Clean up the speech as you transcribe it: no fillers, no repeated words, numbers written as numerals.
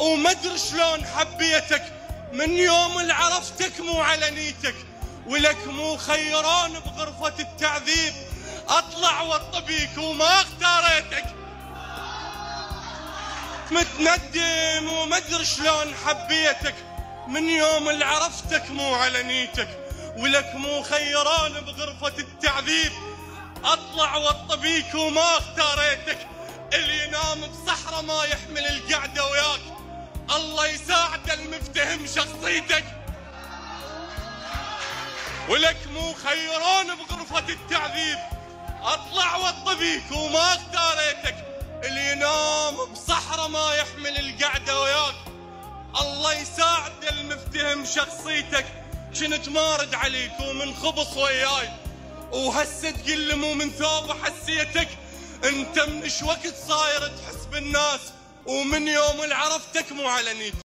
وما ادري شلون حبيتك من يوم اللي عرفتك مو على نيتك، ولك مو خيران بغرفة التعذيب اطلع واطبيك وما اختاريتك. متندم وما ادري شلون حبيتك من يوم اللي عرفتك مو على نيتك، ولك مو خيران بغرفة التعذيب اطلع واطبيك وما اختاريتك. اللي ينام بصحراء ما يحمل القعدة وياك، الله يساعد المفتهم شخصيتك. ولك مو خيران بغرفة التعذيب اطلع واطبيك وما اختاريتك. اللي ينام بصحراء ما يحمل القعدة وياك، الله يساعد المفتهم شخصيتك. كنت مارد عليك ومن خبص وياي، وهسه تقل مو من ثوب حسيتك. انت من ايش وقت صاير تحس بالناس، ومن يوم اللي عرفتك مو على نيتك.